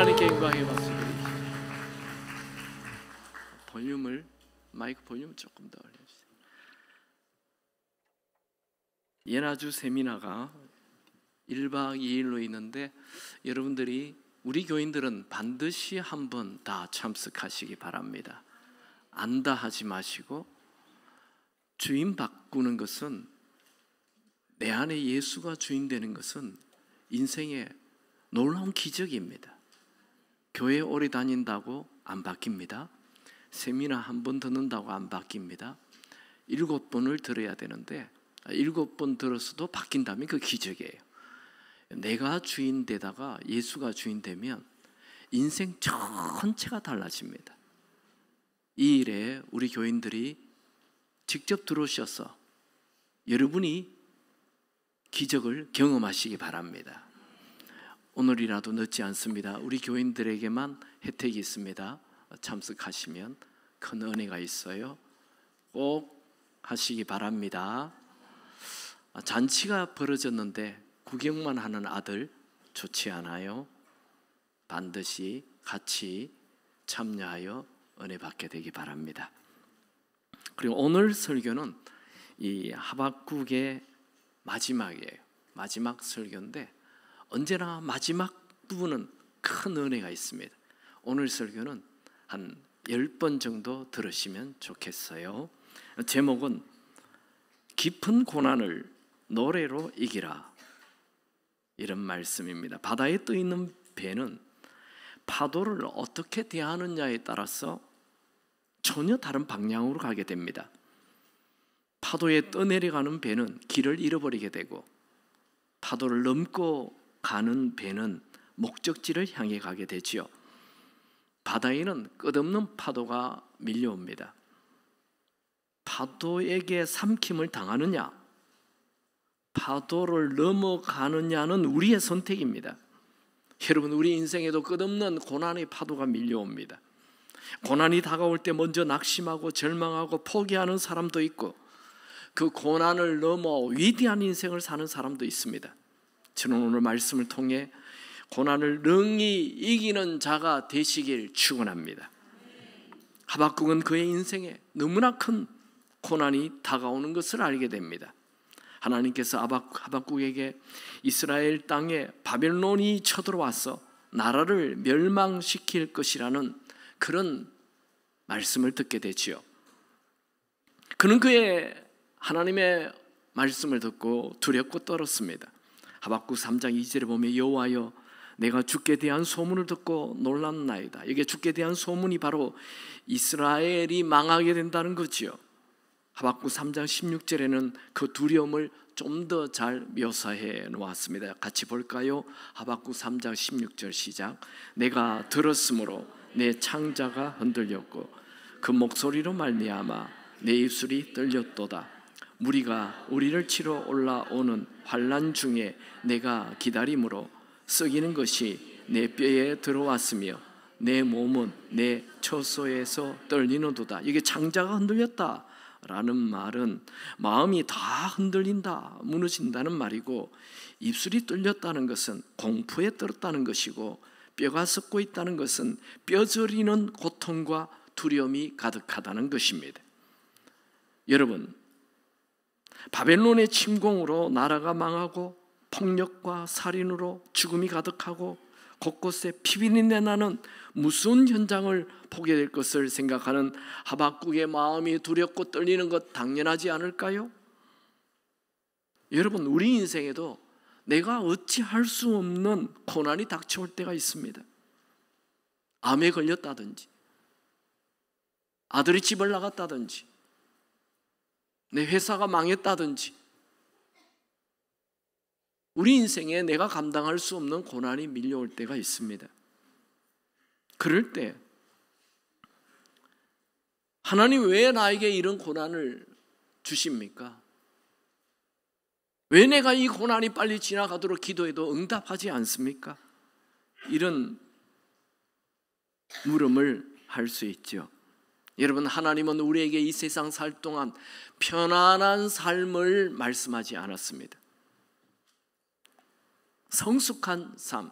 하나님께 영광의 박수 드립니다. 마이크 볼륨을 조금 더 올려주세요. 예나주 세미나가 1박 2일로 있는데 여러분들이 우리 교인들은 반드시 한번 다 참석하시기 바랍니다. 안다 하지 마시고, 주인 바꾸는 것은, 내 안에 예수가 주인 되는 것은 인생의 놀라운 기적입니다. 교회 오래 다닌다고 안 바뀝니다. 세미나 한 번 듣는다고 안 바뀝니다. 7번을 들어야 되는데 7번 들었어도 바뀐다면 그 기적이에요. 내가 주인 되다가 예수가 주인 되면 인생 전체가 달라집니다. 이 일에 우리 교인들이 직접 들어오셔서 여러분이 기적을 경험하시기 바랍니다. 오늘이라도 늦지 않습니다. 우리 교인들에게만 혜택이 있습니다. 참석하시면 큰 은혜가 있어요. 꼭 하시기 바랍니다. 잔치가 벌어졌는데 구경만 하는 아들 좋지 않아요? 반드시 같이 참여하여 은혜 받게 되기 바랍니다. 그리고 오늘 설교는 이 하박국의 마지막이에요. 마지막 설교인데 언제나 마지막 부분은 큰 은혜가 있습니다. 오늘 설교는 한 10번 정도 들으시면 좋겠어요. 제목은 깊은 고난을 노래로 이기라, 이런 말씀입니다. 바다에 떠 있는 배는 파도를 어떻게 대하느냐에 따라서 전혀 다른 방향으로 가게 됩니다. 파도에 떠내려가는 배는 길을 잃어버리게 되고, 파도를 넘고 가는 배는 목적지를 향해 가게 되지요. 바다에는 끝없는 파도가 밀려옵니다. 파도에게 삼킴을 당하느냐, 파도를 넘어가느냐는 우리의 선택입니다. 여러분, 우리 인생에도 끝없는 고난의 파도가 밀려옵니다. 고난이 다가올 때 먼저 낙심하고 절망하고 포기하는 사람도 있고, 그 고난을 넘어 위대한 인생을 사는 사람도 있습니다. 저는 오늘 말씀을 통해 고난을 능히 이기는 자가 되시길 축원합니다. 하박국은 그의 인생에 너무나 큰 고난이 다가오는 것을 알게 됩니다. 하나님께서 하박국에게 이스라엘 땅에 바벨론이 쳐들어와서 나라를 멸망시킬 것이라는 그런 말씀을 듣게 되지요. 그는 그의 하나님의 말씀을 듣고 두렵고 떨었습니다. 하박국 3장 2절에 보면 여호와여, 내가 주께 대한 소문을 듣고 놀랐나이다. 이게 주께 대한 소문이 바로 이스라엘이 망하게 된다는 거지요. 하박국 3장 16절에는 그 두려움을 좀 더 잘 묘사해 놓았습니다. 같이 볼까요? 하박국 3장 16절 시작. 내가 들었으므로 내 창자가 흔들렸고 그 목소리로 말미암아 내 입술이 떨렸도다. 무리가 우리를 치러 올라오는 환난 중에 내가 기다림으로 썩이는 것이 내 뼈에 들어왔으며 내 몸은 내 처소에서 떨리는도다. 이게 창자가 흔들렸다 라는 말은 마음이 다 흔들린다, 무너진다는 말이고, 입술이 떨렸다는 것은 공포에 떨었다는 것이고, 뼈가 썩고 있다는 것은 뼈저리는 고통과 두려움이 가득하다는 것입니다. 여러분, 바벨론의 침공으로 나라가 망하고 폭력과 살인으로 죽음이 가득하고 곳곳에 피비린내 나는 무서운 현장을 보게 될 것을 생각하는 하박국의 마음이 두렵고 떨리는 것 당연하지 않을까요? 여러분, 우리 인생에도 내가 어찌할 수 없는 고난이 닥쳐올 때가 있습니다. 암에 걸렸다든지, 아들이 집을 나갔다든지, 내 회사가 망했다든지, 우리 인생에 내가 감당할 수 없는 고난이 밀려올 때가 있습니다. 그럴 때 하나님 왜 나에게 이런 고난을 주십니까? 왜 내가 이 고난이 빨리 지나가도록 기도해도 응답하지 않습니까? 이런 물음을 할 수 있죠. 여러분, 하나님은 우리에게 이 세상 살 동안 편안한 삶을 말씀하지 않았습니다. 성숙한 삶,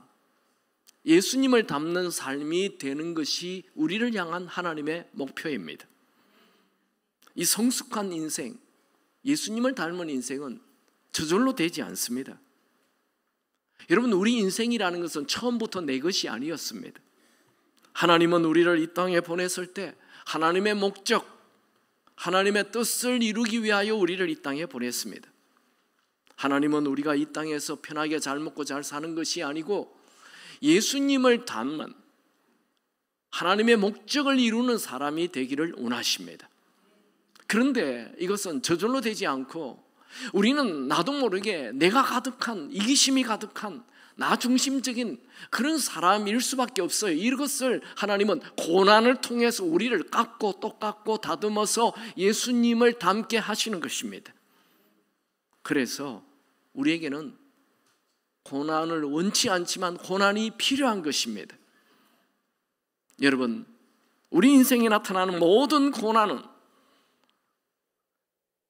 예수님을 닮는 삶이 되는 것이 우리를 향한 하나님의 목표입니다. 이 성숙한 인생, 예수님을 닮은 인생은 저절로 되지 않습니다. 여러분, 우리 인생이라는 것은 처음부터 내 것이 아니었습니다. 하나님은 우리를 이 땅에 보냈을 때 하나님의 목적, 하나님의 뜻을 이루기 위하여 우리를 이 땅에 보냈습니다. 하나님은 우리가 이 땅에서 편하게 잘 먹고 잘 사는 것이 아니고 예수님을 닮은 하나님의 목적을 이루는 사람이 되기를 원하십니다. 그런데 이것은 저절로 되지 않고 우리는 나도 모르게 내가 가득한, 이기심이 가득한 나 중심적인 그런 사람일 수밖에 없어요. 이것을 하나님은 고난을 통해서 우리를 깎고 또 깎고 다듬어서 예수님을 닮게 하시는 것입니다. 그래서 우리에게는 고난을 원치 않지만 고난이 필요한 것입니다. 여러분, 우리 인생에 나타나는 모든 고난은,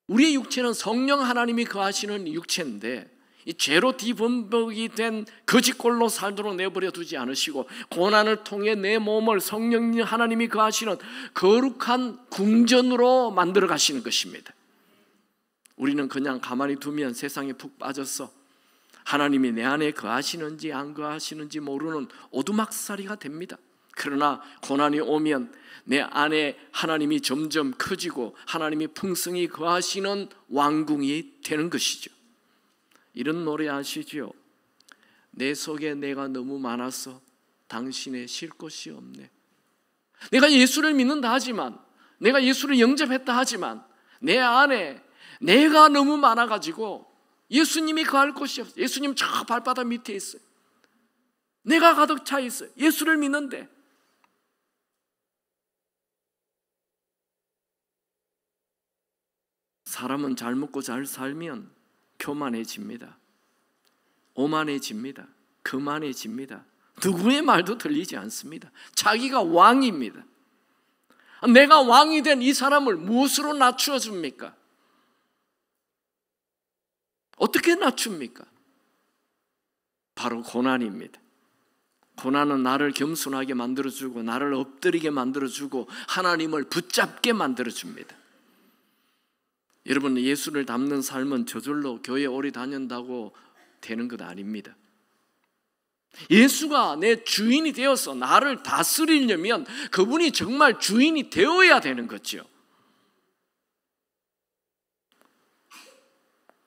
우리의 육체는 성령 하나님이 거하시는 육체인데 이 죄로 뒤범벅이 된 거짓골로 살도록 내버려 두지 않으시고 고난을 통해 내 몸을 성령 하나님이 거하시는 거룩한 궁전으로 만들어 가시는 것입니다. 우리는 그냥 가만히 두면 세상에 푹 빠져서 하나님이 내 안에 거하시는지 안 거하시는지 모르는 오두막살이가 됩니다. 그러나 고난이 오면 내 안에 하나님이 점점 커지고 하나님이 풍성히 거하시는 왕궁이 되는 것이죠. 이런 노래 아시죠? 내 속에 내가 너무 많아서 당신의 쉴 곳이 없네. 내가 예수를 믿는다 하지만, 내가 예수를 영접했다 하지만 내 안에 내가 너무 많아가지고 예수님이 거할 곳이 없어요. 예수님 저 발바닥 밑에 있어요. 내가 가득 차 있어요. 예수를 믿는데. 사람은 잘 먹고 잘 살면 교만해집니다. 오만해집니다. 거만해집니다. 누구의 말도 들리지 않습니다. 자기가 왕입니다. 내가 왕이 된 이 사람을 무엇으로 낮추어 줍니까? 어떻게 낮춥니까? 바로 고난입니다. 고난은 나를 겸손하게 만들어주고 나를 엎드리게 만들어주고 하나님을 붙잡게 만들어줍니다. 여러분, 예수를 닮는 삶은 저절로 교회 오래 다닌다고 되는 것 아닙니다. 예수가 내 주인이 되어서 나를 다스리려면 그분이 정말 주인이 되어야 되는 거죠.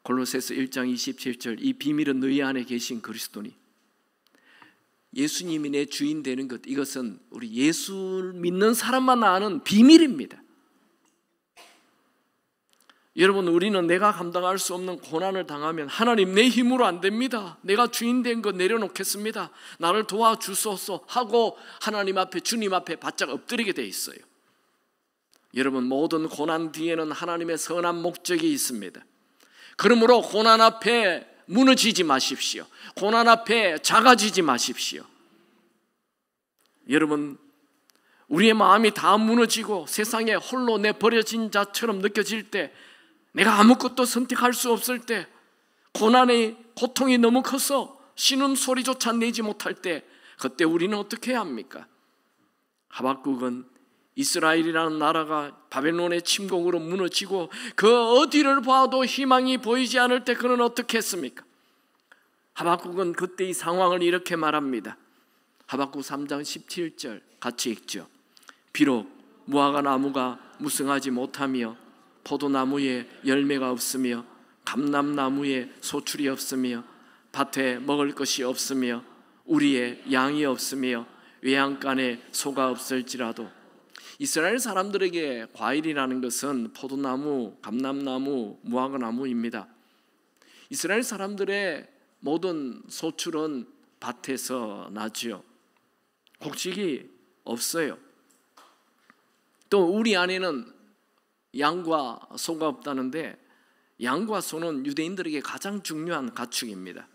골로새서 1장 27절, 이 비밀은 너희 안에 계신 그리스도니. 예수님이 내 주인 되는 것, 이것은 우리 예수 믿는 사람만 아는 비밀입니다. 여러분, 우리는 내가 감당할 수 없는 고난을 당하면 하나님 내 힘으로 안 됩니다. 내가 주인 된 거 내려놓겠습니다. 나를 도와주소서 하고 하나님 앞에, 주님 앞에 바짝 엎드리게 돼 있어요. 여러분, 모든 고난 뒤에는 하나님의 선한 목적이 있습니다. 그러므로 고난 앞에 무너지지 마십시오. 고난 앞에 작아지지 마십시오. 여러분, 우리의 마음이 다 무너지고 세상에 홀로 내버려진 자처럼 느껴질 때, 내가 아무것도 선택할 수 없을 때, 고난의 고통이 너무 커서 신음소리조차 내지 못할 때, 그때 우리는 어떻게 해야 합니까? 하박국은 이스라엘이라는 나라가 바벨론의 침공으로 무너지고 그 어디를 봐도 희망이 보이지 않을 때 그는 어떻게 했습니까? 하박국은 그때 이 상황을 이렇게 말합니다. 하박국 3장 17절 같이 읽죠. 비록 무화과 나무가 무성하지 못하며 포도나무에 열매가 없으며 감람나무에 소출이 없으며 밭에 먹을 것이 없으며 우리의 양이 없으며 외양간에 소가 없을지라도. 이스라엘 사람들에게 과일이라는 것은 포도나무, 감람나무, 무화과나무입니다. 이스라엘 사람들의 모든 소출은 밭에서 나지요. 곡식이 없어요. 또 우리 안에는 양과 소가 없다는데, 양과 소는 유대인들에게 가장 중요한 가축입니다.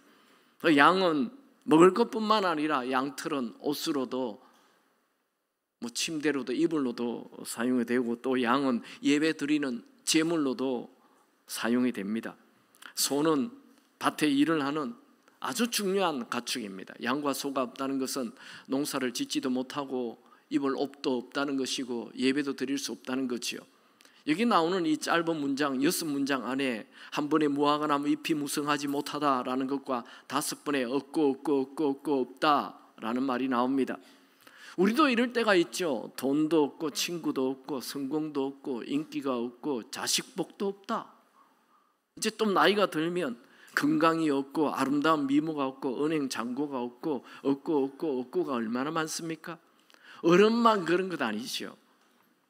양은 먹을 것뿐만 아니라 양털은 옷으로도 침대로도 이불로도 사용이 되고, 또 양은 예배 드리는 제물로도 사용이 됩니다. 소는 밭에 일을 하는 아주 중요한 가축입니다. 양과 소가 없다는 것은 농사를 짓지도 못하고 입을 옷도 없다는 것이고 예배도 드릴 수 없다는 것이요. 여기 나오는 이 짧은 문장 6문장 안에 한 번에 무화과나무 잎이 무성하지 못하다라는 것과 5번에 없고 없다라는 말이 나옵니다. 우리도 이럴 때가 있죠. 돈도 없고 친구도 없고 성공도 없고 인기가 없고 자식복도 없다. 이제 좀 나이가 들면 건강이 없고 아름다운 미모가 없고 은행 잔고가 없고가 얼마나 많습니까? 어른만 그런 것 아니죠.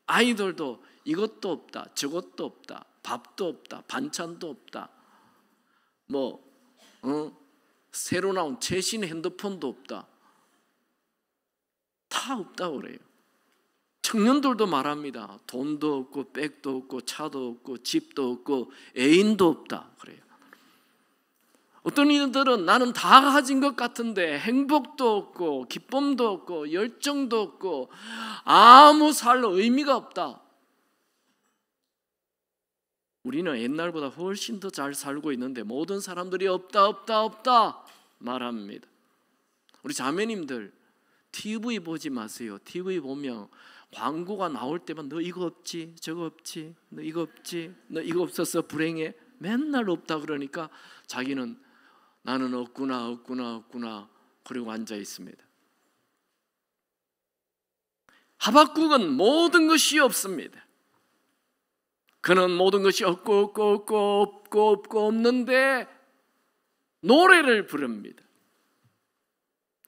아이들도 이것도 없다, 저것도 없다, 밥도 없다, 반찬도 없다, 새로 나온 최신 핸드폰도 없다. 다 없다고 그래요. 청년들도 말합니다. 돈도 없고 백도 없고 차도 없고 집도 없고 애인도 없다 그래요. 어떤 이들은 나는 다 가진 것 같은데 행복도 없고 기쁨도 없고 열정도 없고 아무 삶의 의미가 없다. 우리는 옛날보다 훨씬 더 잘 살고 있는데 모든 사람들이 없다 말합니다. 우리 자매님들 TV 보지 마세요. TV 보면 광고가 나올 때만 너 이거 없지, 저거 없지, 너 이거 없지, 너 이거 없어서 불행해. 맨날 없다 그러니까 자기는 나는 없구나 그리고 앉아 있습니다. 하박국은 모든 것이 없습니다. 그는 모든 것이 없고 없는데 노래를 부릅니다.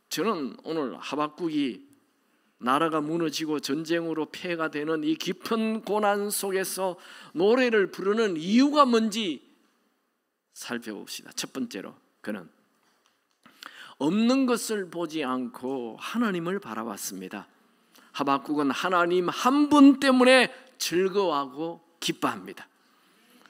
저는 오늘 하박국이 나라가 무너지고 전쟁으로 폐해가 되는 이 깊은 고난 속에서 노래를 부르는 이유가 뭔지 살펴봅시다. 첫 번째로 그는 없는 것을 보지 않고 하나님을 바라봤습니다. 하박국은 하나님 한 분 때문에 즐거워하고 기뻐합니다.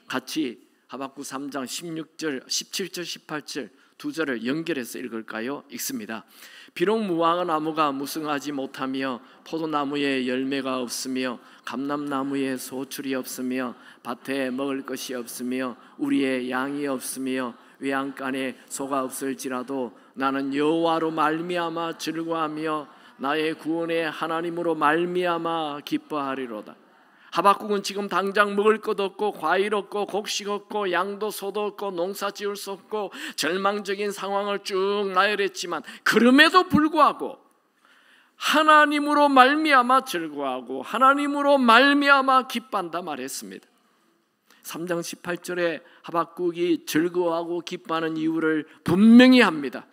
같이 하박국 3장 16절, 17절, 18절 두 절을 연결해서 읽을까요? 읽습니다. 비록 무화과나무가 무성하지 못하며 포도나무에 열매가 없으며 감람나무에 소출이 없으며 밭에 먹을 것이 없으며 우리의 양이 없으며 외양간에 소가 없을지라도 나는 여호와로 말미암아 즐거워하며 나의 구원의 하나님으로 말미암아 기뻐하리로다. 하박국은 지금 당장 먹을 것 없고 과일 없고 곡식 없고 양도 소도 없고 농사 지을 수 없고 절망적인 상황을 쭉 나열했지만 그럼에도 불구하고 하나님으로 말미암아 즐거워하고 하나님으로 말미암아 기뻐한다 말했습니다. 3장 18절에 하박국이 즐거워하고 기뻐하는 이유를 분명히 합니다.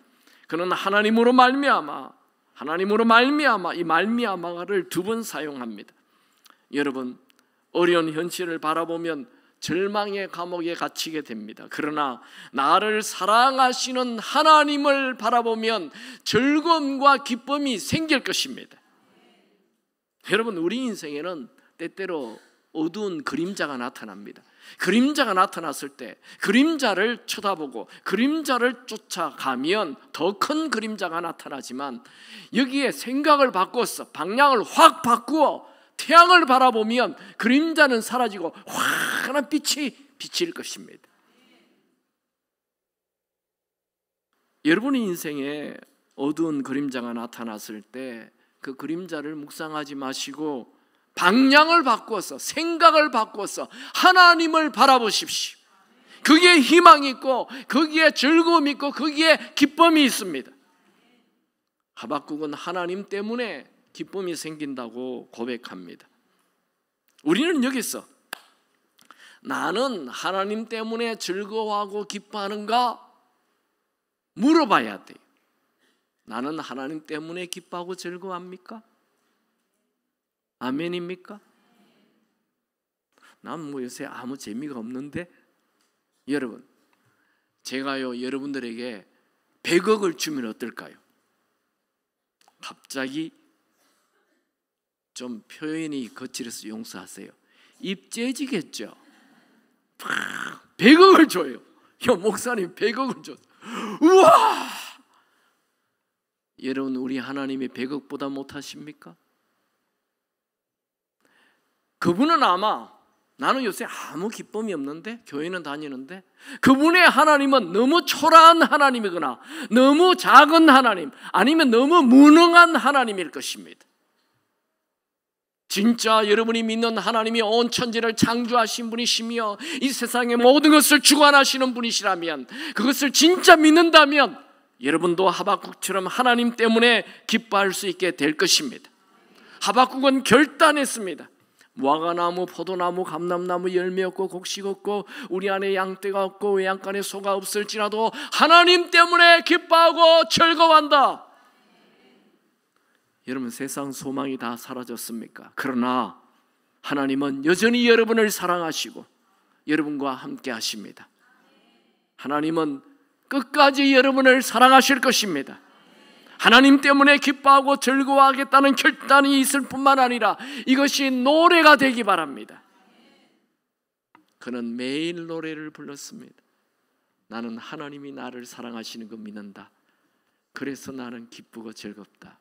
그는 하나님으로 말미암아 이 말미암아를 두 번 사용합니다. 여러분 어려운 현실을 바라보면 절망의 감옥에 갇히게 됩니다. 그러나 나를 사랑하시는 하나님을 바라보면 즐거움과 기쁨이 생길 것입니다. 여러분 우리 인생에는 때때로 어두운 그림자가 나타납니다. 그림자가 나타났을 때 그림자를 쳐다보고 그림자를 쫓아가면 더 큰 그림자가 나타나지만 여기에 생각을 바꿔서 방향을 확 바꾸어 태양을 바라보면 그림자는 사라지고 환한 빛이 비칠 것입니다. 여러분의 인생에 어두운 그림자가 나타났을 때 그 그림자를 묵상하지 마시고 방향을 바꿔서 생각을 바꿔서 하나님을 바라보십시오. 거기에 희망이 있고 거기에 즐거움이 있고 거기에 기쁨이 있습니다. 하박국은 하나님 때문에 기쁨이 생긴다고 고백합니다. 우리는 여기서 나는 하나님 때문에 즐거워하고 기뻐하는가 물어봐야 돼요. 나는 하나님 때문에 기뻐하고 즐거워합니까? 아멘입니까? 난 요새 아무 재미가 없는데 여러분 제가요 여러분들에게 100억을 주면 어떨까요? 갑자기 좀 표현이 거칠어서 용서하세요. 입 째지겠죠. 100억을 줘요. 목사님 100억을 줘. 우와! 여러분 우리 하나님이 100억보다 못하십니까? 그분은 아마 나는 요새 아무 기쁨이 없는데, 교회는 다니는데, 그분의 하나님은 너무 초라한 하나님이거나 너무 작은 하나님, 아니면 너무 무능한 하나님일 것입니다. 진짜 여러분이 믿는 하나님이 온 천지를 창조하신 분이시며 이 세상의 모든 것을 주관하시는 분이시라면, 그것을 진짜 믿는다면 여러분도 하박국처럼 하나님 때문에 기뻐할 수 있게 될 것입니다. 하박국은 결단했습니다. 무화과나무, 포도나무, 감람나무 열매 없고 곡식 없고 우리 안에 양떼가 없고 외양간에 소가 없을지라도 하나님 때문에 기뻐하고 즐거워한다. 여러분, 세상 소망이 다 사라졌습니까? 그러나 하나님은 여전히 여러분을 사랑하시고 여러분과 함께 하십니다. 하나님은 끝까지 여러분을 사랑하실 것입니다. 하나님 때문에 기뻐하고 즐거워하겠다는 결단이 있을 뿐만 아니라 이것이 노래가 되기 바랍니다. 그는 매일 노래를 불렀습니다. 나는 하나님이 나를 사랑하시는 거 믿는다. 그래서 나는 기쁘고 즐겁다.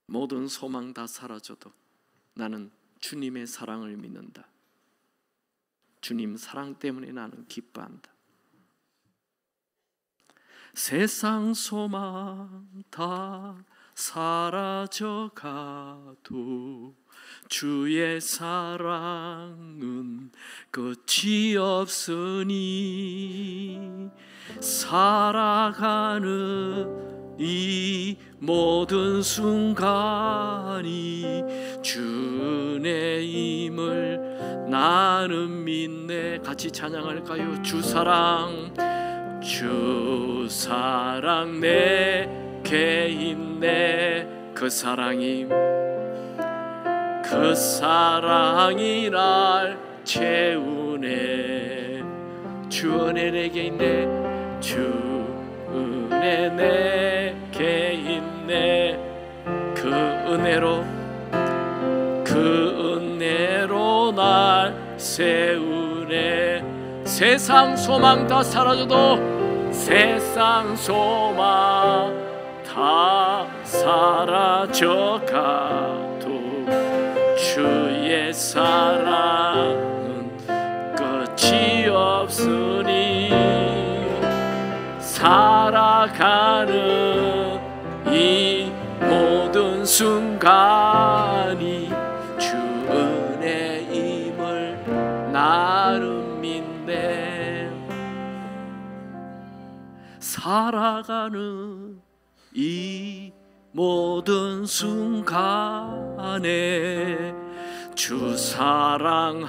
모든 소망 다 사라져도 나는 주님의 사랑을 믿는다. 주님 사랑 때문에 나는 기뻐한다. 세상 소망 다 사라져가도 주의 사랑은 끝이 없으니 살아가는 이 모든 순간이 주 은혜임을 나는 믿네. 같이 찬양할까요? 주 사랑 내게 있네. 그 사랑이 날 채우네. 주 은혜 내게 있네. 주 은혜 내게 있네. 그 은혜로 날 세우네. 세상 소망 다 사라져도, 세상 소망 다 사라져가도 주의 사랑은 끝이 없으니 살아가는 이 모든 순간이 주 은혜임을 나는 믿네. 살아가는 이 모든 순간에 주 사랑함을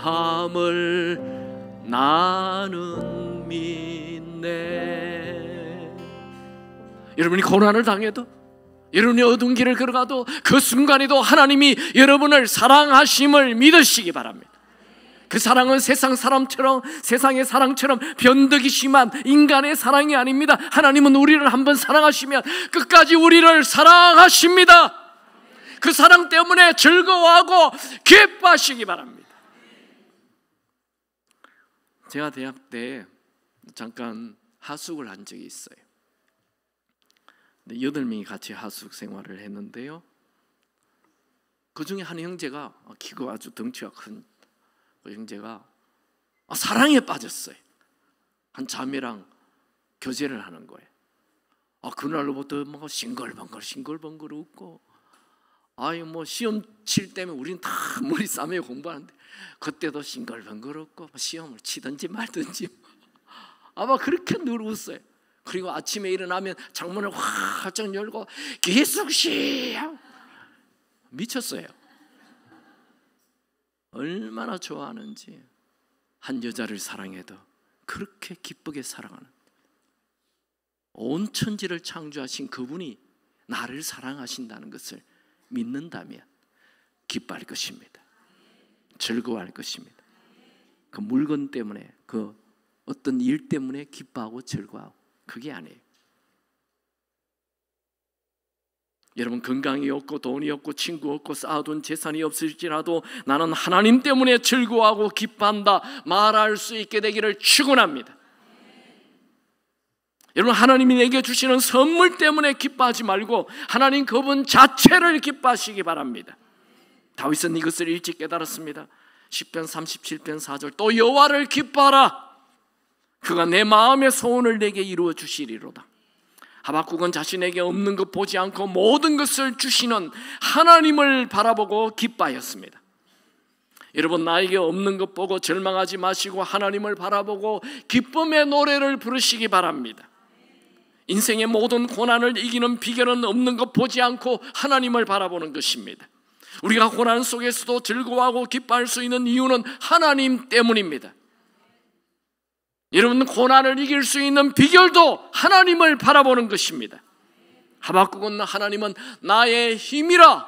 나는 믿네. 여러분이 고난을 당해도, 여러분이 어두운 길을 걸어가도 그 순간에도 하나님이 여러분을 사랑하심을 믿으시기 바랍니다. 그 사랑은 세상의 사랑처럼 변덕이 심한 인간의 사랑이 아닙니다. 하나님은 우리를 한번 사랑하시면 끝까지 우리를 사랑하십니다. 그 사랑 때문에 즐거워하고 기뻐하시기 바랍니다. 제가 대학 때 잠깐 하숙을 한 적이 있어요. 8명이 같이 하숙 생활을 했는데요, 그 중에 한 형제가, 키가 아주 덩치가 큰 그 형제가 사랑에 빠졌어요. 한 자매랑 교제를 하는 거예요. 그날로부터 뭐 싱글벙글 웃고, 뭐 시험 칠 때면 우린 다 머리 싸매어 공부하는데 그때도 싱글벙글 웃고, 시험을 치든지 말든지 아마 그렇게 늘 웃어요. 그리고 아침에 일어나면 창문을 활짝 열고 기숙씨 미쳤어요. 얼마나 좋아하는지. 한 여자를 사랑해도 그렇게 기쁘게 사랑하는, 온 천지를 창조하신 그분이 나를 사랑하신다는 것을 믿는다면 기뻐할 것입니다. 즐거워할 것입니다. 그 물건 때문에, 그 어떤 일 때문에 기뻐하고 즐거워하고, 그게 아니에요. 여러분, 건강이 없고 돈이 없고 친구 없고 쌓아둔 재산이 없을지라도 나는 하나님 때문에 즐거워하고 기뻐한다 말할 수 있게 되기를 축원합니다. 여러분, 하나님이 내게 주시는 선물 때문에 기뻐하지 말고 하나님 그분 자체를 기뻐하시기 바랍니다. 다윗은 이것을 일찍 깨달았습니다. 시편 37편 4절 또 여호와를 기뻐하라. 그가 내 마음의 소원을 내게 이루어 주시리로다. 하박국은 자신에게 없는 것 보지 않고 모든 것을 주시는 하나님을 바라보고 기뻐하였습니다. 여러분, 나에게 없는 것 보고 절망하지 마시고 하나님을 바라보고 기쁨의 노래를 부르시기 바랍니다. 인생의 모든 고난을 이기는 비결은 없는 것 보지 않고 하나님을 바라보는 것입니다. 우리가 고난 속에서도 즐거워하고 기뻐할 수 있는 이유는 하나님 때문입니다. 여러분, 고난을 이길 수 있는 비결도 하나님을 바라보는 것입니다. 하박국은 하나님은 나의 힘이라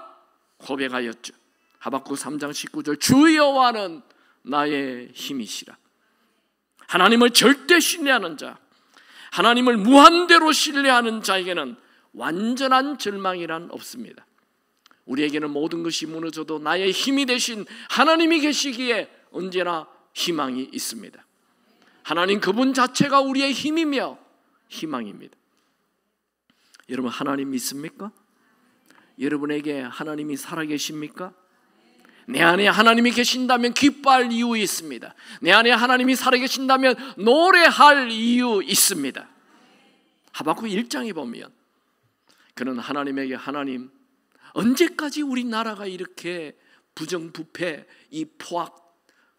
고백하였죠. 하박국 3장 19절 주 여호와는 나의 힘이시라. 하나님을 절대 신뢰하는 자, 하나님을 무한대로 신뢰하는 자에게는 완전한 절망이란 없습니다. 우리에게는 모든 것이 무너져도 나의 힘이 되신 하나님이 계시기에 언제나 희망이 있습니다. 하나님 그분 자체가 우리의 힘이며 희망입니다. 여러분, 하나님 믿습니까? 여러분에게 하나님이 살아계십니까? 내 안에 하나님이 계신다면 기뻐할 이유 있습니다. 내 안에 하나님이 살아계신다면 노래할 이유 있습니다. 하박국 1장에 보면 그는 하나님에게 하나님, 언제까지 우리나라가 이렇게 부정부패, 이 포악,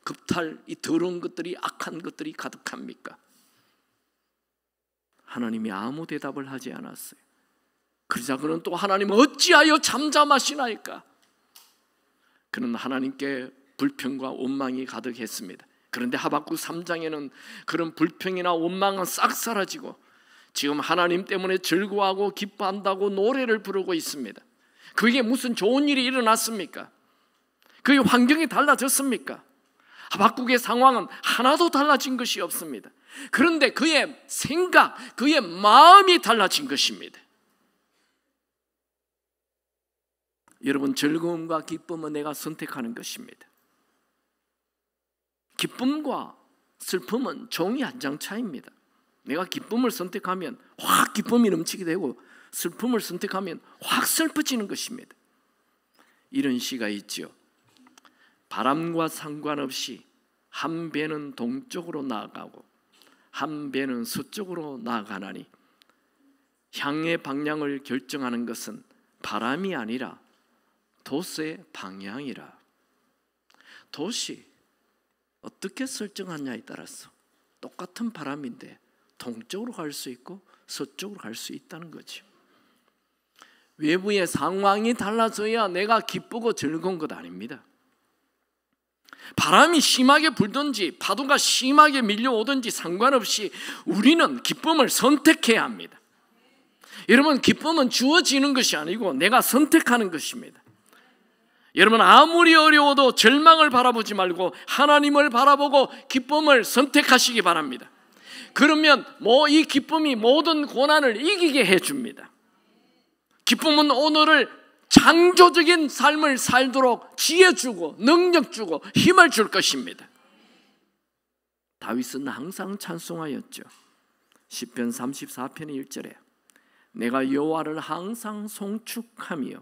급탈, 이 더러운 것들이, 악한 것들이 가득합니까? 하나님이 아무 대답을 하지 않았어요. 그러자 그는 또 하나님 어찌하여 잠잠하시나이까? 그는 하나님께 불평과 원망이 가득했습니다. 그런데 하박국 3장에는 그런 불평이나 원망은 싹 사라지고 지금 하나님 때문에 즐거워하고 기뻐한다고 노래를 부르고 있습니다. 그게 무슨 좋은 일이 일어났습니까? 그의 환경이 달라졌습니까? 하박국의 상황은 하나도 달라진 것이 없습니다. 그런데 그의 생각, 그의 마음이 달라진 것입니다. 여러분, 즐거움과 기쁨은 내가 선택하는 것입니다. 기쁨과 슬픔은 종이 한 장 차이입니다. 내가 기쁨을 선택하면 확 기쁨이 넘치게 되고 슬픔을 선택하면 확 슬퍼지는 것입니다. 이런 시가 있죠. 바람과 상관없이 한 배는 동쪽으로 나아가고 한 배는 서쪽으로 나아가나니 향의 방향을 결정하는 것은 바람이 아니라 돛의 방향이라. 돛이 어떻게 설정하냐에 따라서 똑같은 바람인데 동쪽으로 갈 수 있고 서쪽으로 갈 수 있다는 거죠. 외부의 상황이 달라져야 내가 기쁘고 즐거운 것 아닙니다. 바람이 심하게 불든지 파도가 심하게 밀려오든지 상관없이 우리는 기쁨을 선택해야 합니다. 여러분, 기쁨은 주어지는 것이 아니고 내가 선택하는 것입니다. 여러분, 아무리 어려워도 절망을 바라보지 말고 하나님을 바라보고 기쁨을 선택하시기 바랍니다. 그러면 이 기쁨이 모든 고난을 이기게 해줍니다. 기쁨은 오늘을 창조적인 삶을 살도록 지혜 주고 능력 주고 힘을 줄 것입니다. 다윗은 항상 찬송하였죠. 시편 34편 1절에 내가 여호와를 항상 송축하며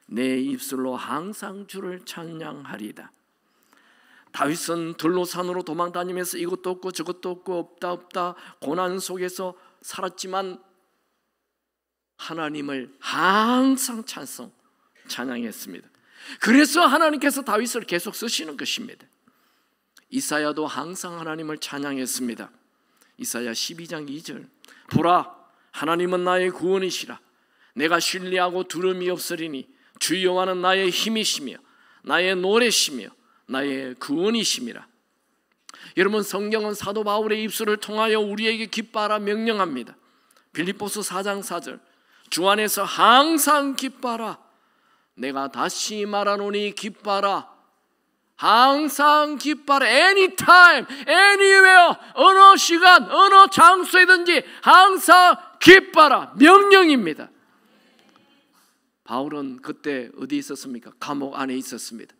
내 입술로 항상 주를 찬양하리다. 다윗은 들로 산으로 도망다니면서 이것도 없고 저것도 없고 없다 고난 속에서 살았지만 하나님을 항상 찬양했습니다. 그래서 하나님께서 다윗을 계속 쓰시는 것입니다. 이사야도 항상 하나님을 찬양했습니다. 이사야 12장 2절 보라, 하나님은 나의 구원이시라. 내가 신뢰하고 두려움이 없으리니 주 여호와는 나의 힘이시며 나의 노래시며 나의 구원이심이라. 여러분, 성경은 사도 바울의 입술을 통하여 우리에게 기뻐하라 명령합니다. 빌립보서 4장 4절 주 안에서 항상 기뻐하라. 내가 다시 말하노니 기뻐하라. 항상 기뻐하라. anytime, anywhere, 어느 시간, 어느 장소에든지 항상 기뻐하라. 명령입니다. 바울은 그때 어디 있었습니까? 감옥 안에 있었습니다.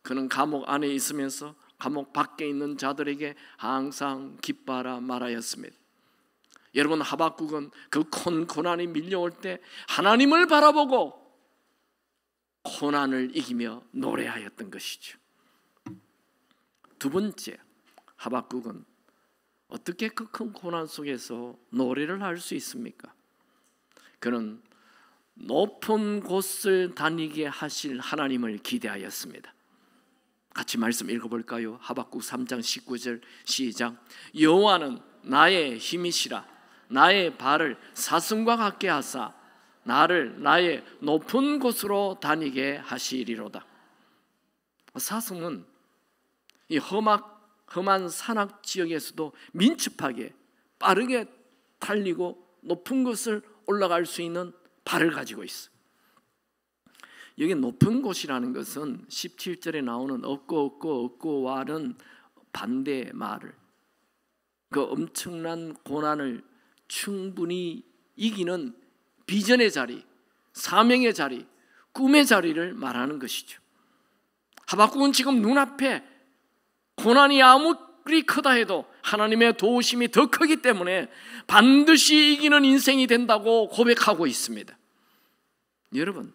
그는 감옥 안에 있으면서 감옥 밖에 있는 자들에게 항상 기뻐하라 말하였습니다. 여러분, 하박국은 그 고난이 밀려올 때 하나님을 바라보고 고난을 이기며 노래하였던 것이죠. 두 번째, 하박국은 어떻게 그 큰 고난 속에서 노래를 할 수 있습니까? 그는 높은 곳을 다니게 하실 하나님을 기대하였습니다. 같이 말씀 읽어볼까요? 하박국 3장 19절 시작. 여호와는 나의 힘이시라. 나의 발을 사슴과 같게 하사 나를 나의 높은 곳으로 다니게 하시리로다. 사슴은 이 험한 산악 지역에서도 민첩하게 빠르게 달리고 높은 곳을 올라갈 수 있는 발을 가지고 있어. 여기 높은 곳이라는 것은 17절에 나오는 없고와는 반대 말을, 그 엄청난 고난을 충분히 이기는 비전의 자리, 사명의 자리, 꿈의 자리를 말하는 것이죠. 하박국은 지금 눈앞에 고난이 아무리 크다 해도 하나님의 도우심이 더 크기 때문에 반드시 이기는 인생이 된다고 고백하고 있습니다. 여러분,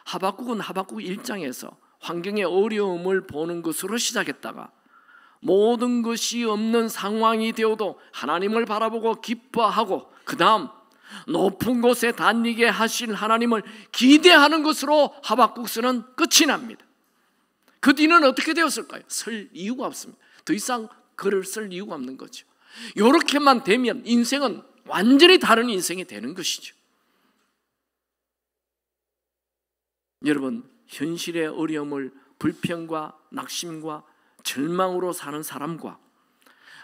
하박국은 하박국 1장에서 환경의 어려움을 보는 것으로 시작했다가 모든 것이 없는 상황이 되어도 하나님을 바라보고 기뻐하고 그 다음 높은 곳에 다니게 하실 하나님을 기대하는 것으로 하박국서는 끝이 납니다. 그 뒤는 어떻게 되었을까요? 쓸 이유가 없습니다. 더 이상 글을 쓸 이유가 없는 거죠. 이렇게만 되면 인생은 완전히 다른 인생이 되는 것이죠. 여러분, 현실의 어려움을 불평과 낙심과 절망으로 사는 사람과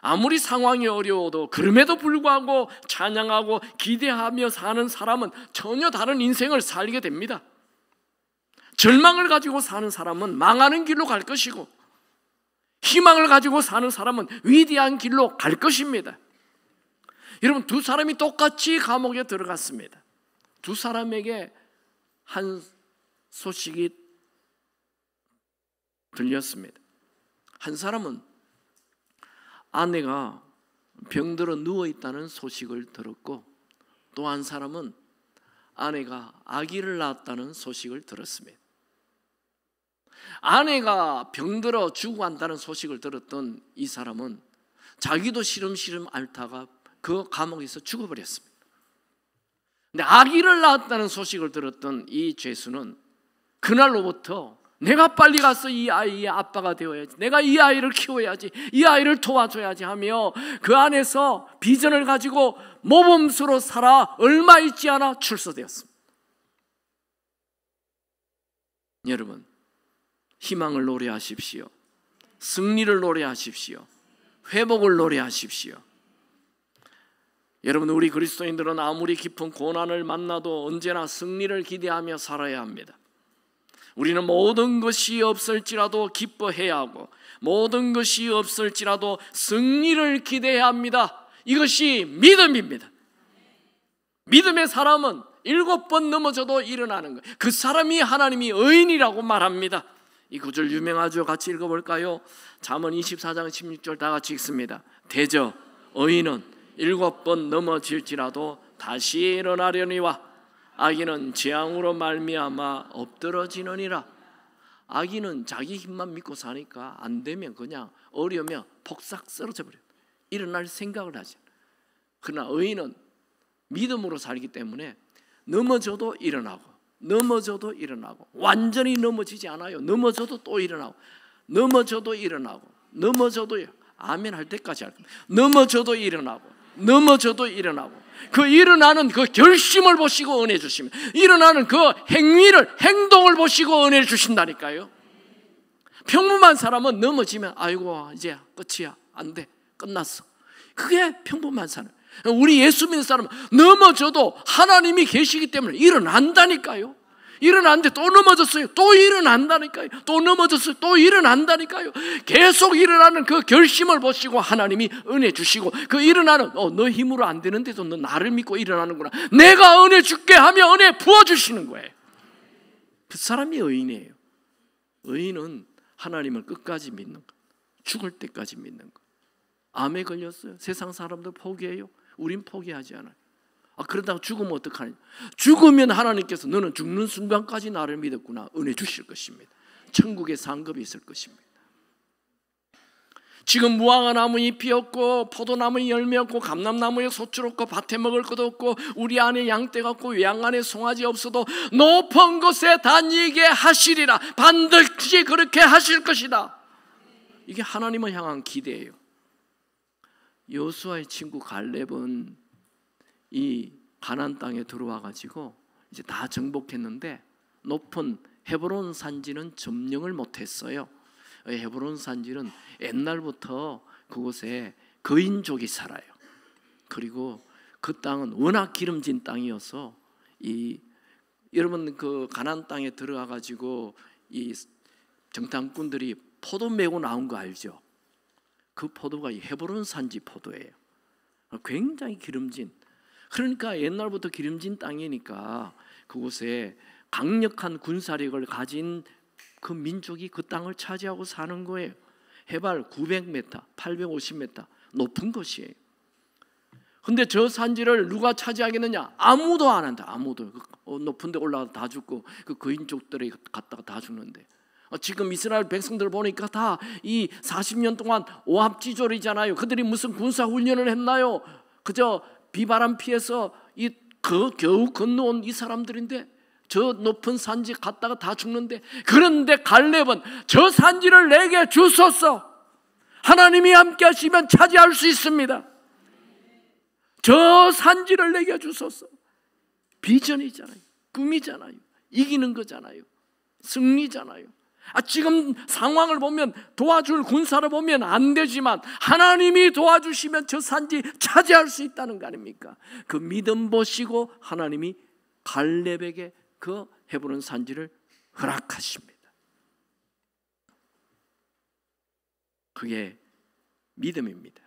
아무리 상황이 어려워도 그럼에도 불구하고 찬양하고 기대하며 사는 사람은 전혀 다른 인생을 살게 됩니다. 절망을 가지고 사는 사람은 망하는 길로 갈 것이고 희망을 가지고 사는 사람은 위대한 길로 갈 것입니다. 여러분, 두 사람이 똑같이 감옥에 들어갔습니다. 두 사람에게 한 소식이 들렸습니다. 한 사람은 아내가 병들어 누워있다는 소식을 들었고, 또 한 사람은 아내가 아기를 낳았다는 소식을 들었습니다. 아내가 병들어 죽어간다는 소식을 들었던 이 사람은 자기도 시름시름 앓다가 그 감옥에서 죽어버렸습니다. 근데 아기를 낳았다는 소식을 들었던 이 죄수는 그날로부터 내가 빨리 가서 이 아이의 아빠가 되어야지, 내가 이 아이를 키워야지, 이 아이를 도와줘야지 하며 그 안에서 비전을 가지고 모범수로 살아 얼마 있지 않아 출소되었습니다. 여러분, 희망을 노래하십시오. 승리를 노래하십시오. 회복을 노래하십시오. 여러분, 우리 그리스도인들은 아무리 깊은 고난을 만나도 언제나 승리를 기대하며 살아야 합니다. 우리는 모든 것이 없을지라도 기뻐해야 하고 모든 것이 없을지라도 승리를 기대해야 합니다. 이것이 믿음입니다. 믿음의 사람은 7번 넘어져도 일어나는 거예요. 그 사람이 하나님이 의인이라고 말합니다. 이 구절 유명하죠? 같이 읽어볼까요? 잠언 24장 16절 다 같이 읽습니다. 대저 의인은 7번 넘어질지라도 다시 일어나려니와 악인은 재앙으로 말미암아 엎드러지느니라. 악인은 자기 힘만 믿고 사니까 안 되면 그냥 어려우면 폭삭 쓰러져 버려요. 일어날 생각을 하지. 그러나 의인은 믿음으로 살기 때문에 넘어져도 일어나고 넘어져도 일어나고 완전히 넘어지지 않아요. 넘어져도 또 일어나고 넘어져도 일어나고 넘어져도 아멘 할 때까지 할 겁니다. 넘어져도 일어나고 넘어져도 일어나고 그 일어나는 그 결심을 보시고 은혜 주십니다. 일어나는 그 행동을 보시고 은혜 주신다니까요. 평범한 사람은 넘어지면 아이고 이제 끝이야, 안 돼, 끝났어. 그게 평범한 사람. 우리 예수 믿는 사람은 넘어져도 하나님이 계시기 때문에 일어난다니까요. 일어났는데 또 넘어졌어요. 또 일어난다니까요. 또 넘어졌어요. 또 일어난다니까요. 계속 일어나는 그 결심을 보시고 하나님이 은혜 주시고 그 일어나는 너 힘으로 안 되는데도 너 나를 믿고 일어나는구나. 내가 은혜 줄게 하며 은혜 부어주시는 거예요. 그 사람이 의인이에요. 의인은 하나님을 끝까지 믿는 것, 죽을 때까지 믿는 것. 암에 걸렸어요. 세상 사람들 포기해요. 우린 포기하지 않아요. 그러다가 죽으면 어떡하냐? 죽으면 하나님께서 너는 죽는 순간까지 나를 믿었구나 은혜 주실 것입니다. 천국에 상급이 있을 것입니다. 지금 무화과나무 잎이 없고 포도나무 열매 없고 감람나무에 소출 없고 밭에 먹을 것도 없고 우리 안에 양떼가 없고 외양 안에 송아지 없어도 높은 곳에 다니게 하시리라. 반드시 그렇게 하실 것이다. 이게 하나님을 향한 기대예요. 여호수아의 친구 갈렙은 이 가나안 땅에 들어와 가지고 이제 다 정복했는데 높은 헤브론 산지는 점령을 못했어요. 헤브론 산지는 옛날부터 그곳에 거인족이 살아요. 그리고 그 땅은 워낙 기름진 땅이어서 여러분 그 가나안 땅에 들어가 가지고 이 정탐꾼들이 포도 메고 나온 거 알죠? 그 포도가 이 헤브론 산지 포도예요. 굉장히 기름진. 그러니까 옛날부터 기름진 땅이니까 그곳에 강력한 군사력을 가진 그 민족이 그 땅을 차지하고 사는 거예요. 해발 900m, 850m 높은 곳이에요. 근데 저 산지를 누가 차지하겠느냐? 아무도 안 한다. 아무도. 높은 데 올라가서 다 죽고 그 거인족들이 갔다가 다 죽는데, 지금 이스라엘 백성들 보니까 다 이 40년 동안 오합지졸이잖아요. 그들이 무슨 군사 훈련을 했나요? 그저 비바람 피해서 겨우 건너온 이 사람들인데 저 높은 산지 갔다가 다 죽는데, 그런데 갈렙은 저 산지를 내게 주소서. 하나님이 함께 하시면 차지할 수 있습니다. 저 산지를 내게 주소서. 비전이잖아요. 꿈이잖아요. 이기는 거잖아요. 승리잖아요. 지금 상황을 보면, 도와줄 군사를 보면 안 되지만 하나님이 도와주시면 저 산지 차지할 수 있다는 거 아닙니까? 그 믿음 보시고 하나님이 갈렙에게 그 헤브론 산지를 허락하십니다. 그게 믿음입니다.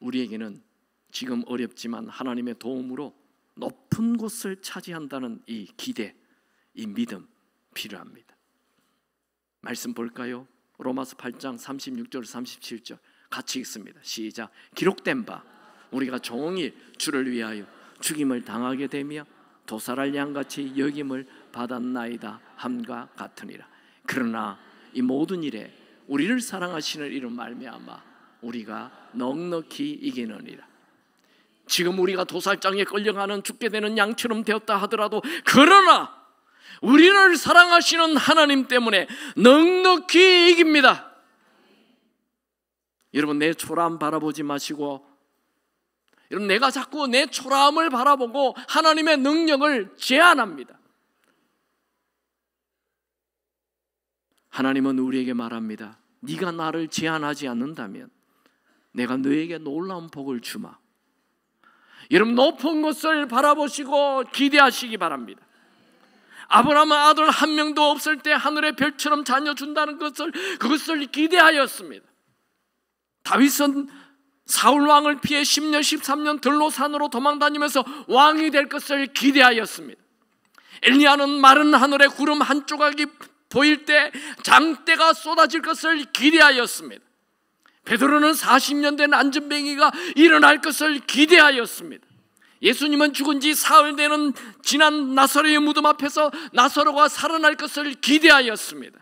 우리에게는 지금 어렵지만 하나님의 도움으로 높은 곳을 차지한다는 이 기대, 이 믿음 필요합니다. 말씀 볼까요? 로마서 8장 36절 37절 같이 읽습니다. 시작. 기록된 바 우리가 종일 주를 위하여 죽임을 당하게 되며 도살할 양같이 여김을 받았나이다 함과 같으니라. 그러나 이 모든 일에 우리를 사랑하시는 이로 말미암아 우리가 넉넉히 이기느니라. 지금 우리가 도살장에 끌려가는 죽게 되는 양처럼 되었다 하더라도, 그러나 우리를 사랑하시는 하나님 때문에 넉넉히 이깁니다. 여러분, 내 초라함 바라보지 마시고, 여러분, 내가 자꾸 내 초라함을 바라보고 하나님의 능력을 제한합니다. 하나님은 우리에게 말합니다. 네가 나를 제한하지 않는다면 내가 너에게 놀라운 복을 주마. 여러분, 높은 것을 바라보시고 기대하시기 바랍니다. 아브라함은 아들 한 명도 없을 때 하늘의 별처럼 자녀 준다는 그것을 기대하였습니다. 다윗은 사울 왕을 피해 10년 13년 들로 산으로 도망다니면서 왕이 될 것을 기대하였습니다. 엘리야는 마른 하늘에 구름 한 조각이 보일 때 장대가 쏟아질 것을 기대하였습니다. 베드로는 40년 된 안전뱅이가 일어날 것을 기대하였습니다. 예수님은 죽은 지 사흘 되는 지난 나사로의 무덤 앞에서 나사로가 살아날 것을 기대하였습니다.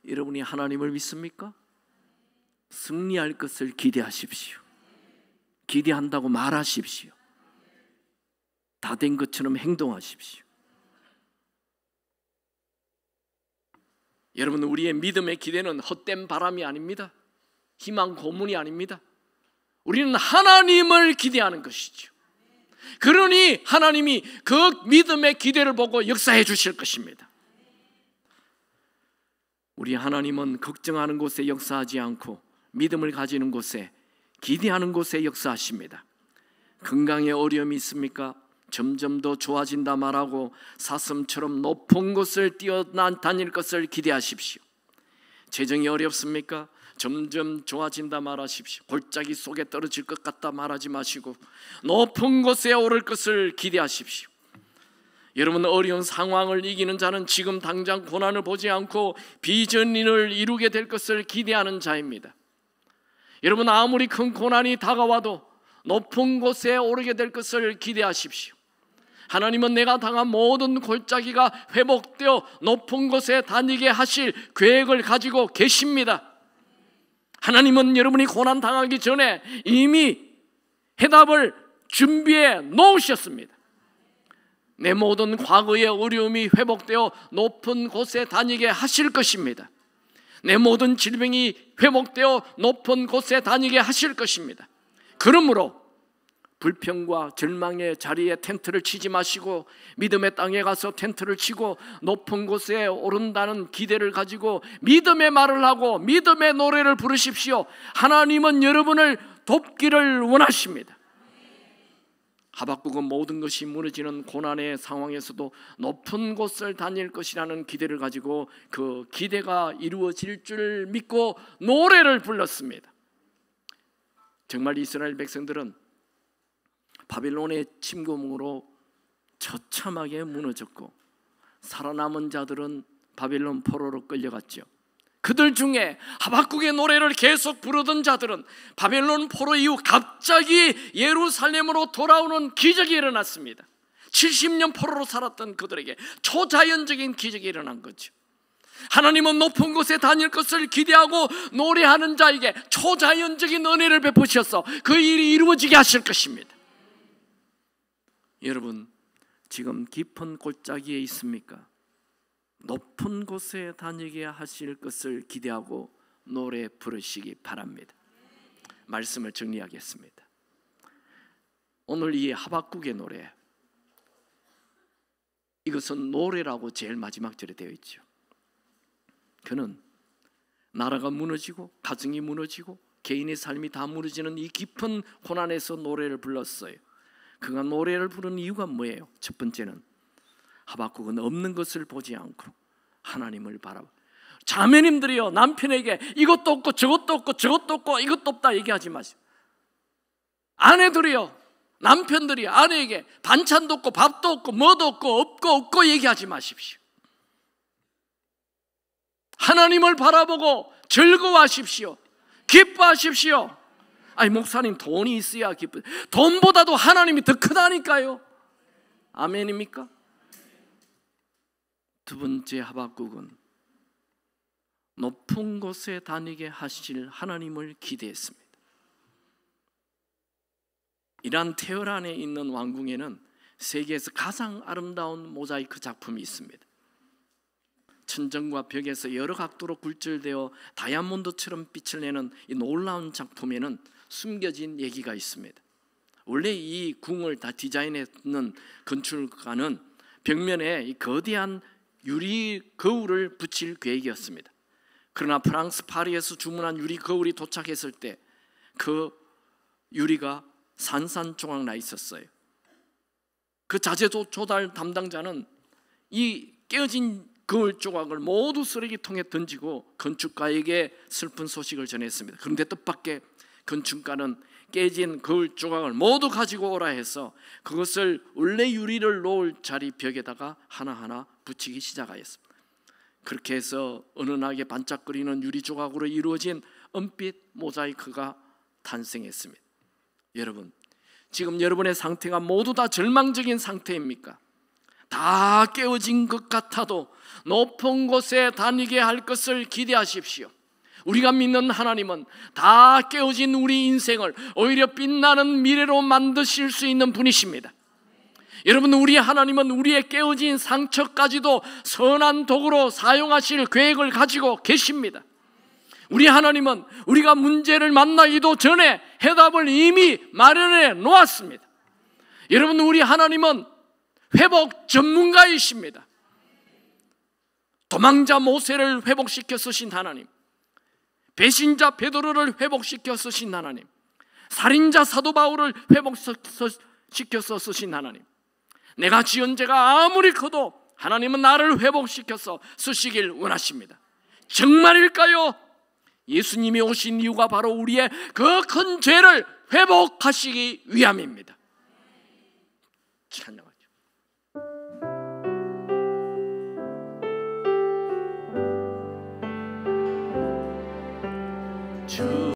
여러분이 하나님을 믿습니까? 승리할 것을 기대하십시오. 기대한다고 말하십시오. 다 된 것처럼 행동하십시오. 여러분, 우리의 믿음의 기대는 헛된 바람이 아닙니다. 희망 고문이 아닙니다. 우리는 하나님을 기대하는 것이죠. 그러니 하나님이 그 믿음의 기대를 보고 역사해 주실 것입니다. 우리 하나님은 걱정하는 곳에 역사하지 않고 믿음을 가지는 곳에, 기대하는 곳에 역사하십니다. 건강에 어려움이 있습니까? 점점 더 좋아진다 말하고 사슴처럼 높은 곳을 뛰어다닐 것을 기대하십시오. 재정이 어렵습니까? 점점 좋아진다 말하십시오. 골짜기 속에 떨어질 것 같다 말하지 마시고 높은 곳에 오를 것을 기대하십시오. 여러분, 어려운 상황을 이기는 자는 지금 당장 고난을 보지 않고 비전을 이루게 될 것을 기대하는 자입니다. 여러분, 아무리 큰 고난이 다가와도 높은 곳에 오르게 될 것을 기대하십시오. 하나님은 내가 당한 모든 골짜기가 회복되어 높은 곳에 다니게 하실 계획을 가지고 계십니다. 하나님은 여러분이 고난 당하기 전에 이미 해답을 준비해 놓으셨습니다. 내 모든 과거의 어려움이 회복되어 높은 곳에 다니게 하실 것입니다. 내 모든 질병이 회복되어 높은 곳에 다니게 하실 것입니다. 그러므로 불평과 절망의 자리에 텐트를 치지 마시고 믿음의 땅에 가서 텐트를 치고 높은 곳에 오른다는 기대를 가지고 믿음의 말을 하고 믿음의 노래를 부르십시오. 하나님은 여러분을 돕기를 원하십니다. 하박국은 모든 것이 무너지는 고난의 상황에서도 높은 곳을 다닐 것이라는 기대를 가지고 그 기대가 이루어질 줄 믿고 노래를 불렀습니다. 정말 이스라엘 백성들은 바빌론의 침공으로 처참하게 무너졌고 살아남은 자들은 바빌론 포로로 끌려갔죠. 그들 중에 하박국의 노래를 계속 부르던 자들은 바벨론 포로 이후 갑자기 예루살렘으로 돌아오는 기적이 일어났습니다. 70년 포로로 살았던 그들에게 초자연적인 기적이 일어난 거죠. 하나님은 높은 곳에 다닐 것을 기대하고 노래하는 자에게 초자연적인 은혜를 베푸셔서 그 일이 이루어지게 하실 것입니다. 여러분, 지금 깊은 골짜기에 있습니까? 높은 곳에 다니게 하실 것을 기대하고 노래 부르시기 바랍니다. 말씀을 정리하겠습니다. 오늘 이 하박국의 노래, 이것은 노래라고 제일 마지막 절에 되어 있죠. 그는 나라가 무너지고 가정이 무너지고 개인의 삶이 다 무너지는 이 깊은 고난에서 노래를 불렀어요. 그가 노래를 부르는 이유가 뭐예요? 첫 번째는 하박국은 없는 것을 보지 않고 하나님을 바라봐. 자매님들이요, 남편에게 이것도 없고 저것도 없고 저것도 없고 이것도 없다 얘기하지 마세요. 아내들이요, 남편들이 아내에게 반찬도 없고 밥도 없고 뭐도 없고 얘기하지 마십시오. 하나님을 바라보고 즐거워하십시오. 기뻐하십시오. 아니, 목사님 돈이 있어야 기뻐. 돈보다도 하나님이 더 크다니까요. 아멘입니까? 두 번째, 하박국은 높은 곳에 다니게 하실 하나님을 기대했습니다. 이란 테헤란에 있는 왕궁에는 세계에서 가장 아름다운 모자이크 작품이 있습니다. 천정과 벽에서 여러 각도로 굴절되어 다이아몬드처럼 빛을 내는 이 놀라운 작품에는 숨겨진 얘기가 있습니다. 원래 이 궁을 다 디자인했는 건축가는 벽면에 이 거대한 유리 거울을 붙일 계획이었습니다. 그러나 프랑스 파리에서 주문한 유리 거울이 도착했을 때 그 유리가 산산조각 나 있었어요. 그 자재 조달 담당자는 이 깨어진 거울 조각을 모두 쓰레기통에 던지고 건축가에게 슬픈 소식을 전했습니다. 그런데 뜻밖의 건축가는 깨진 거울 조각을 모두 가지고 오라 해서 그것을 원래 유리를 놓을 자리 벽에다가 하나하나 붙이기 시작하였습니다. 그렇게 해서 은은하게 반짝거리는 유리 조각으로 이루어진 은빛 모자이크가 탄생했습니다. 여러분, 지금 여러분의 상태가 모두 다 절망적인 상태입니까? 다 깨어진 것 같아도 높은 곳에 다니게 할 것을 기대하십시오. 우리가 믿는 하나님은 다 깨어진 우리 인생을 오히려 빛나는 미래로 만드실 수 있는 분이십니다. 여러분, 우리 하나님은 우리의 깨어진 상처까지도 선한 도구로 사용하실 계획을 가지고 계십니다. 우리 하나님은 우리가 문제를 만나기도 전에 해답을 이미 마련해 놓았습니다. 여러분, 우리 하나님은 회복 전문가이십니다. 도망자 모세를 회복시켜 쓰신 하나님, 배신자 베드로를 회복시켜 쓰신 하나님, 살인자 사도 바울을 회복시켜서 쓰신 하나님, 내가 지은 죄가 아무리 커도 하나님은 나를 회복시켜서 쓰시길 원하십니다. 정말일까요? 예수님이 오신 이유가 바로 우리의 그 큰 죄를 회복하시기 위함입니다. 찬양합니다.